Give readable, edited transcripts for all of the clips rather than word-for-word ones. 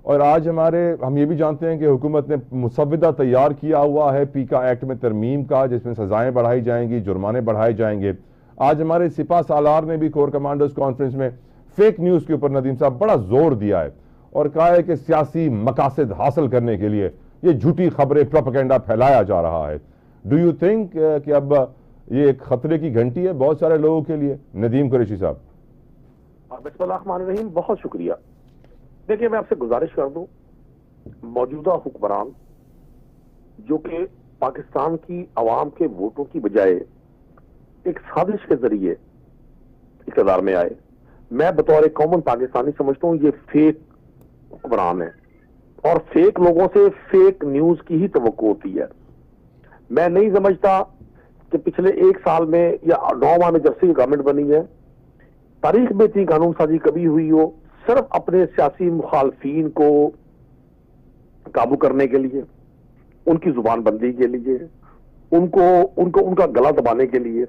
और आज हम ये भी जानते हैं कि हुकूमत ने मुसव्विदा तैयार किया हुआ है पीका एक्ट में तरमीम का, जिसमें सजाएं बढ़ाई जाएंगी, जुर्माने बढ़ाए जाएंगे। आज हमारे सिपा सालार ने भी कोर कमांडर्स कॉन्फ्रेंस में फेक न्यूज के ऊपर नदीम साहब बड़ा जोर दिया है और कहा है कि सियासी मकासद हासिल करने के लिए ये झूठी खबरें, प्रोपेगेंडा फैलाया जा रहा है। डू यू थिंक कि अब ये एक खतरे की घंटी है बहुत सारे लोगों के लिए? नदीम कुरैशी साहब। बिस्मिल्लाहिर्रहमानिर्रहीम, बहुत शुक्रिया। देखिए, मैं आपसे गुजारिश कर दूं, मौजूदा हुक्मरान जो कि पाकिस्तान की आवाम के वोटों की बजाय एक साजिश के जरिए इक़्तिदार में आए, मैं बतौर एक कॉमन पाकिस्तानी समझता हूं ये फेक हुक्मरान है और फेक लोगों से फेक न्यूज की ही तवक्को होती है। मैं नहीं समझता कि पिछले एक साल में या 9 माह में जब से गवर्नमेंट बनी है तारीख में इतनी कानून साजी कभी हुई हो सिर्फ अपने सियासी मुखालफीन को काबू करने के लिए, उनकी जुबान बंदी के लिए, उनका गला दबाने के लिए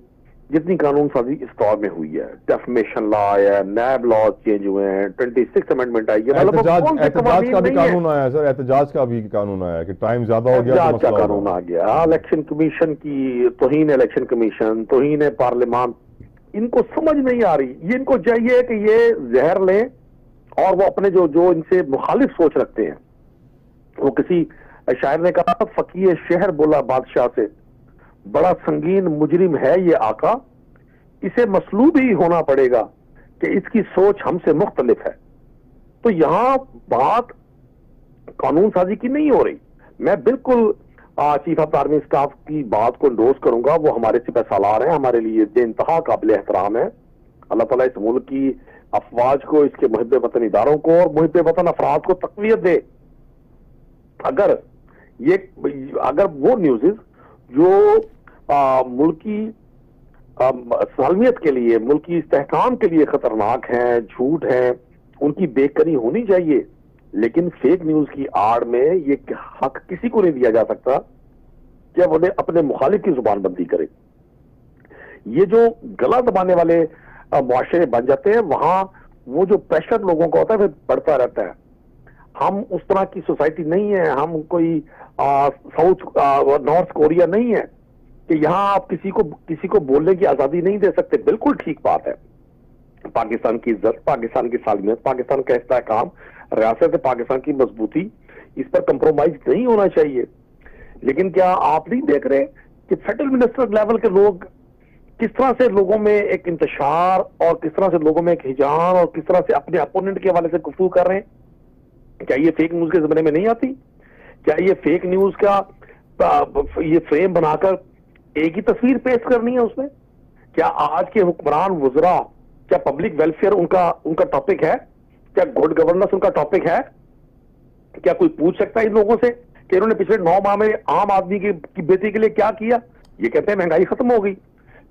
जितनी कानून साजी इस दौर में हुई है। डेफमेशन लॉ आया, नैब लॉ चेंज हुए हैं, 26 अमेंडमेंट आई है, एहतजाज का भी कानून आया सर, एहतजाज का भी कानून आया कि टाइम ज्यादा हो गया, एहतजाज का कानून आ गया, इलेक्शन कमीशन की तौहीन, इलेक्शन कमीशन, तौहीन पार्लियामान, इनको समझ नहीं आ रही। ये इनको चाहिए कि ये जहर लें और वो अपने जो इनसे मुखालिफ सोच रखते हैं, वो किसी शायर ने कहा, फकीर शहर बोला बादशाह से, बड़ा संगीन मुजरिम है ये आका, इसे मसलूब ही होना पड़ेगा कि इसकी सोच हमसे मुख्तलिफ है। तो यहां बात कानून साजी की नहीं हो रही। मैं बिल्कुल चीफ ऑफ आर्मी स्टाफ की बात को इंडोर्स करूंगा, वो हमारे सिपह सालार हैं, हमारे लिए बेइंतहा काबिल एहतराम है। अल्लाह ताला इस मुल्क की अफवाज को, इसके मुहिब वतन इदारों को और मुहिब वतन अफराद को तक़वियत दे। अगर वो न्यूज़ जो मुल्क की सालमियत के लिए, मुल्क की इस्तेहकाम के लिए खतरनाक हैं, झूठ हैं, उनकी बेकनी होनी चाहिए। लेकिन फेक न्यूज की आड़ में ये हक किसी को नहीं दिया जा सकता कि वो अपने मुखालिफ की जुबान बंदी करे। ये जो गला दबाने वाले मुआशरे बन जाते हैं, वहां वो जो प्रेशर लोगों का होता है, वो बढ़ता रहता है। हम उस तरह की सोसाइटी नहीं है, हम कोई नॉर्थ कोरिया नहीं है कि यहां आप किसी को बोलने की आजादी नहीं दे सकते। बिल्कुल ठीक बात है, पाकिस्तान की इज्जत, पाकिस्तान की सालमियत, पाकिस्तान का इस्तेहकाम, रियासत पाकिस्तान की मजबूती, इस पर कंप्रोमाइज नहीं होना चाहिए। लेकिन क्या आप नहीं देख रहे कि फेडरल मिनिस्टर लेवल के लोग किस तरह से लोगों में एक इंतशार और किस तरह से लोगों में एक हिजान और किस तरह से अपने अपोनेंट के हवाले से गुफ्तगू कर रहे हैं? क्या ये फेक न्यूज के जमाने में नहीं आती? क्या ये फेक न्यूज का ये फ्रेम बनाकर एक ही तस्वीर पेश करनी है उसमें? क्या आज के हुक्मरान वुज़रा, क्या पब्लिक वेलफेयर उनका टॉपिक है? क्या गुड गवर्नेंस उनका टॉपिक है? क्या कोई पूछ सकता है इन लोगों से कि इन्होंने पिछले 9 माह में आम आदमी की बेटी के लिए क्या किया? ये कहते हैं महंगाई खत्म हो गई,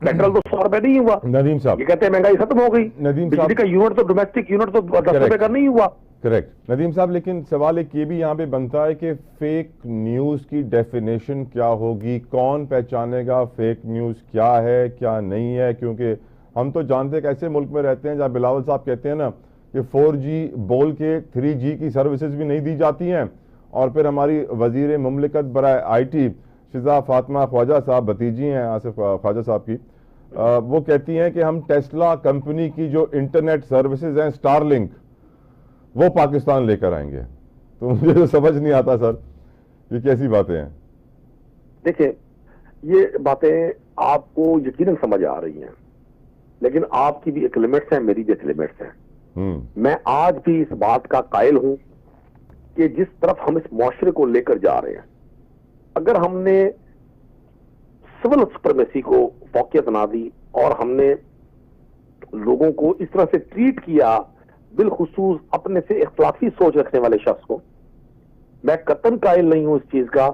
पेट्रोल तो 100 रुपए नहीं हुआ। नदीम साहब, ये कहते हैं महंगाई खत्म हो गई, बिजली का यूनिट तो डोमेस्टिक यूनिट तो 10 रुपए का नहीं हुआ। करेक्ट नदीम साहब, लेकिन सवाल एक ये भी यहाँ पे बनता है कि फेक न्यूज की डेफिनेशन क्या होगी? कौन पहचानेगा फेक न्यूज क्या है क्या नहीं है? क्योंकि हम तो जानते हैं कि ऐसे मुल्क में रहते हैं जहाँ बिलावल साहब कहते हैं ना कि 4G बोल के 3G की सर्विसेज भी नहीं दी जाती हैं। और फिर हमारी वजीर मुमलिकत बराए IT शिजा फातिमा ख्वाजा साहब, भतीजी हैं आसिफ ख्वाजा साहब की, वो कहती हैं कि हम टेस्ला कंपनी की जो इंटरनेट सर्विसेज हैं स्टारलिंक, वो पाकिस्तान लेकर आएंगे। तो मुझे तो समझ नहीं आता सर, ये कैसी बातें हैं? देखिए, ये बातें आपको यकीनन समझ आ रही हैं, लेकिन आपकी भी एक लिमिट्स है, मेरी भी एक लिमिट्स है। मैं आज भी इस बात का कायल हूं कि जिस तरफ हम इस मुआशरे को लेकर जा रहे हैं, अगर हमने सिविल सुप्रीमेसी को फौकियत ना दी और हमने लोगों को इस तरह से ट्रीट किया, बिलखुसूस अपने से इख्तिलाफी सोच रखने वाले शख्स को, मैं कतन कायल नहीं हूं इस चीज का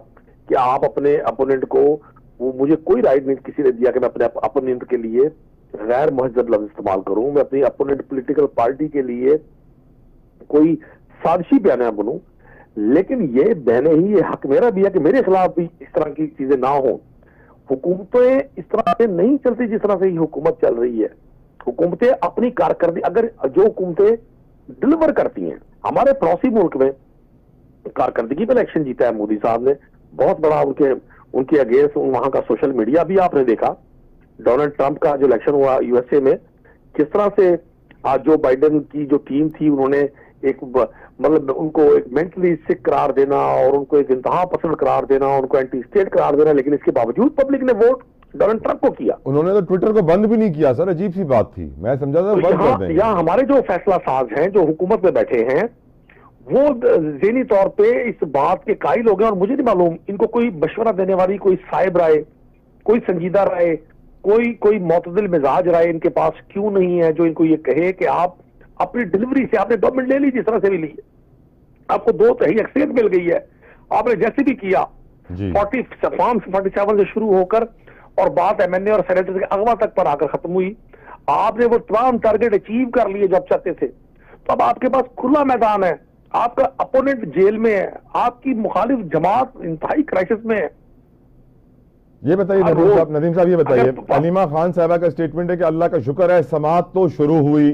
कि आप अपने अपोनेंट को, वो मुझे कोई राइट नहीं किसी ने दिया कि मैं अपने अपोनेंट के लिए गैर महजब लफ्ज इस्तेमाल करूं, मैं अपनी अपोनेंट पॉलिटिकल पार्टी के लिए कोई साजिशी बयान बनूं। लेकिन ये बहने ही, ये हक मेरा भी है कि मेरे खिलाफ भी इस तरह की चीजें ना हो। हुकूमतें इस तरह से नहीं चलती जिस तरह से ये हुकूमत चल रही है। हुकूमतें अपनी कारकर्दगी, अगर जो हुकूमतें डिलीवर करती हैं, हमारे पड़ोसी मुल्क में कारकर्दगी पे इलेक्शन जीता है मोदी साहब ने। बहुत बड़ा उनके अगेंस्ट वहां का सोशल मीडिया भी आपने देखा। डोनाल्ड ट्रंप का जो इलेक्शन हुआ यूएसए में, किस तरह से आज जो बाइडेन की जो टीम थी उन्होंने एक मतलब उनको एक मेंटली सिक करार देना और उनको एक इंतहा पसंद करार देना, उनको एंटी स्टेट करार देना, लेकिन इसके बावजूद पब्लिक ने वोट डोनाल्ड ट्रंप को किया। उन्होंने तो ट्विटर को बंद भी नहीं किया सर, अजीब सी बात थी, मैं समझा था बंद कर देंगे। यहाँ हमारे जो फैसला साज हैं, जो हुकूमत में बैठे हैं, वो ज़हनी तौर पे इस बात के कायल हो गए, और मुझे नहीं मालूम इनको कोई मशवरा देने वाली कोई साहिब राय, कोई संजीदा राय, कोई मोतदिल मिजाज राय इनके पास क्यों नहीं है, जो इनको ये कहे कि आप अपनी डिलीवरी से आपने गवर्नमेंट ले ली, जिस तरह से भी ली है, आपको 2/3 अक्सरियत मिल गई है, आपने जैसे भी किया 47 से शुरू होकर और बात एमएनए और सेनेटर के अगवा तक पर आकर खत्म हुई, आपने वो तमाम टारगेट अचीव कर लिए जो आप चाहते थे। तो अब आपके पास खुला मैदान है, आपका अपोनेंट जेल में है, आपकी मुखालिफ जमात इंतहाई क्राइसिस में है। ये बताइए नदीम साहब ये बताइए, अलीमा खान साहबा का स्टेटमेंट है कि अल्लाह का शुक्र है समाअत तो शुरू हुई।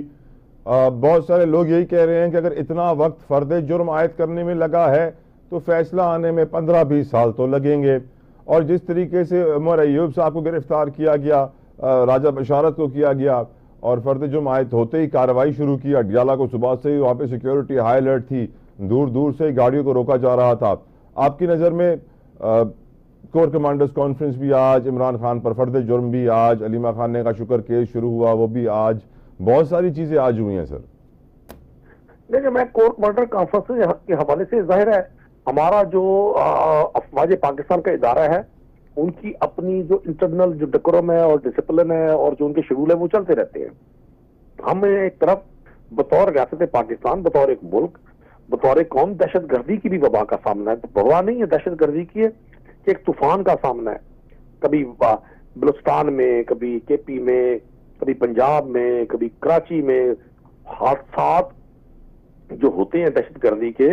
बहुत सारे लोग यही कह रहे हैं कि अगर इतना वक्त फर्द जुर्म आयद करने में लगा है तो फैसला आने में 15-20 साल तो लगेंगे। और जिस तरीके से उमर अयूब साहब को गिरफ्तार किया गया, राजा बशारत को किया गया और फर्द जुर्म आयद होते ही कार्रवाई शुरू की, अडियाला को सुबह से ही वहाँ पे सिक्योरिटी हाई अलर्ट थी, दूर दूर से गाड़ियों को रोका जा रहा था। आपकी नज़र में कोर कमांडर्स कॉन्फ्रेंस भी आज, इमरान खान पर फर्द जुर्म भी आज, अलीमा खान ने का शुक्र केस शुरू हुआ वो भी आज, बहुत सारी चीजें आज हुई हैं सर। देखिए, मैं कोर कमांडर कॉन्फ्रेंस के हवाले से जाहिर है हमारा जो अफवाज पाकिस्तान का इदारा है उनकी अपनी जो इंटरनल जो डेकोरम है और डिसिप्लिन है और जो उनके शेड्यूल है वो चलते रहते हैं। हमें एक तरफ बतौर रियासत पाकिस्तान, बतौर एक मुल्क, बतौर एक कौम दहशत गर्दी की भी वबा का सामना है। तो वबा नहीं है, दहशत गर्दी की है कि एक तूफान का सामना है। कभी बलूचिस्तान में, कभी केपी में, कभी पंजाब में, कभी कराची में हादसात जो होते हैं दहशत गर्दी के,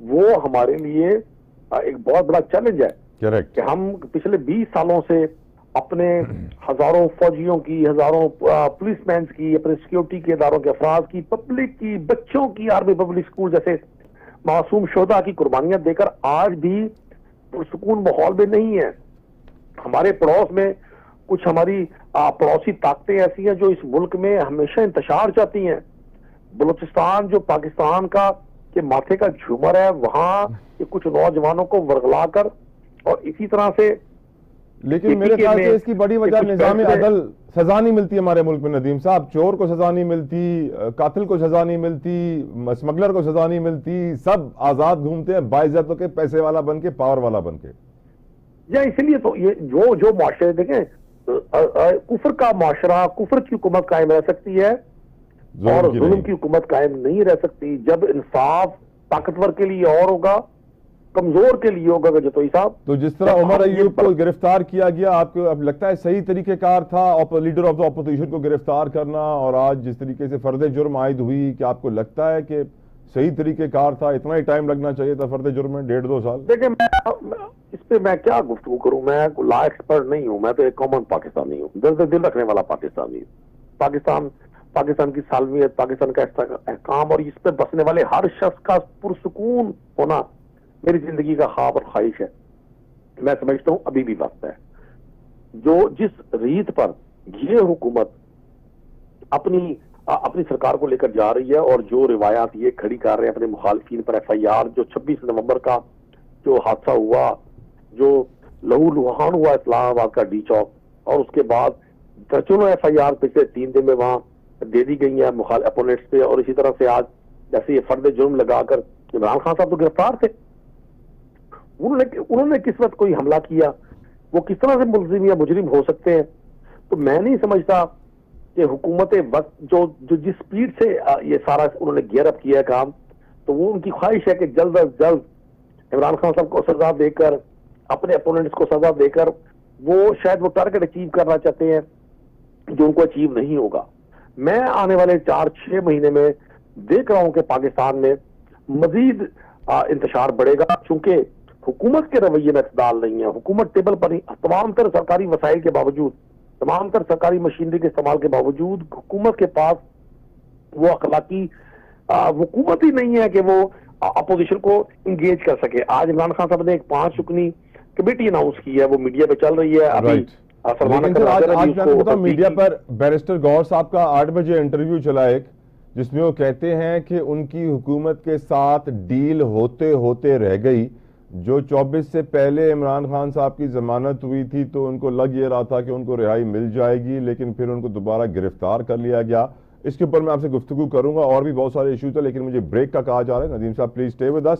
वो हमारे लिए एक बहुत बड़ा चैलेंज है। करेक्ट। कि हम पिछले 20 सालों से अपने हजारों फौजियों की, हजारों पुलिसमैन की, अपने सिक्योरिटी के इदारों के अफराज की, पब्लिक की, बच्चों की, आर्मी पब्लिक स्कूल जैसे मासूम शोधा की कुर्बानियां देकर आज भी पुरसुकून माहौल में नहीं है। हमारे पड़ोस में कुछ हमारी पड़ोसी ताकतें ऐसी हैं जो इस मुल्क में हमेशा इंतशार चाहती हैं। बलूचिस्तान जो पाकिस्तान का के माथे का झूमर है, वहां के कुछ नौजवानों को वर्गला कर और इसी तरह से, लेकिन मेरे ख्याल से इसकी बड़ी वजह निजाम अदल, सजा नहीं मिलती हमारे मुल्क में नदीम साहब। चोर को सजा नहीं मिलती, कातिल को सजा नहीं मिलती, स्मगलर को सजा नहीं मिलती, सब आजाद घूमते हैं बाइज्जत के, पैसे वाला बन के, पावर वाला बन के। या इसलिए तो ये जो माशरे देखें, कुफर का माशरा, कुफर की हुकूमत कायम रह सकती है और जुल्म की हुकूमत कायम नहीं रह सकती। जब इंसाफ ताकतवर के लिए और होगा, कमजोर के लिए होगा जतोई साहब। तो जिस तरह उमर अयूब को गिरफ्तार किया गया, आपको अब लगता है सही तरीकेकार था लीडर ऑफ द ऑपोजिशन को गिरफ्तार करना, और आज जिस तरीके से फर्द जुर्म आयद हुई, क्या आपको लगता है कि सही तरीकेकार था? इतना ही टाइम लगना चाहिए था फर्द जुर्म में, 1.5-2 साल? देखिए, इस पे मैं क्या गुफ्तगू करूं, मैं लॉ एक्सपर्ट नहीं हूं, मैं तो एक कॉमन पाकिस्तानी हूं, दिल रखने वाला पाकिस्तानी। पाकिस्तान की सालमियत, पाकिस्तान का अहकाम और इस पे बसने वाले हर शख्स का पुरसुकून होना मेरी जिंदगी का ख्वाब और ख्वाहिश है। मैं समझता हूं अभी भी वक्त है। जो जिस रीत पर ये हुकूमत अपनी सरकार को लेकर जा रही है और जो रिवायात ये खड़ी कर रहे हैं अपने मुखालफिन पर, FIR जो 26 नवंबर का जो हादसा हुआ, जो लहू लुहान हुआ इस्लामाबाद का डी चौक, और उसके बाद दर्जनों FIR पिछले 3 दिन में वहां दे दी गई है अपोनेंट्स पे, और इसी तरह से आज जैसे ये फर्द जुर्म लगाकर इमरान खान साहब तो गिरफ्तार थे, उन्होंने किस वक्त कोई हमला किया, वो किस तरह से मुल्जिम या मुजरिम हो सकते हैं? तो मैं नहीं समझता कि हुकूमत वक्त जो जिस स्पीड से ये सारा उन्होंने गियर अप किया काम, तो वो उनकी ख्वाहिश है कि जल्द अज जल्द इमरान खान साहब को सजा देकर, अपने अपोनेंट्स को सजा देकर, वो शायद वो टारगेट अचीव करना चाहते हैं जो उनको अचीव नहीं होगा। मैं आने वाले 4-6 महीने में देख रहा हूं कि पाकिस्तान में मजीद इंतशार बढ़ेगा, चूंकि हुकूमत के रवैये में इत्दाल नहीं है। हुकूमत टेबल पर नहीं, तमाम तर सरकारी वसाइल के बावजूद, तमाम तर सरकारी मशीनरी के इस्तेमाल के बावजूद हुकूमत के पास वो अखलाकी हुकूमत ही नहीं है कि वो अपोजिशन को इंगेज कर सके। आज इमरान खान साहब ने एक 5 रुकनी कमेटी अनाउंस की है, वो मीडिया पे चल रही है अभी। लेकिन सर आज मैं आपको बताऊं, मीडिया पर बैरिस्टर गौर साहब का 8 बजे इंटरव्यू चला एक, जिसमें वो कहते हैं कि उनकी हुकूमत के साथ डील होते होते रह गई। जो 24 से पहले इमरान खान साहब की जमानत हुई थी तो उनको लग ये रहा था कि उनको रिहाई मिल जाएगी, लेकिन फिर उनको दोबारा गिरफ्तार कर लिया गया। इसके ऊपर मैं आपसे गुफ्तगू करूंगा, और भी बहुत सारे इशूज थे, लेकिन मुझे ब्रेक का कहा जा रहा है। नदीम साहब प्लीज स्टे विद अस।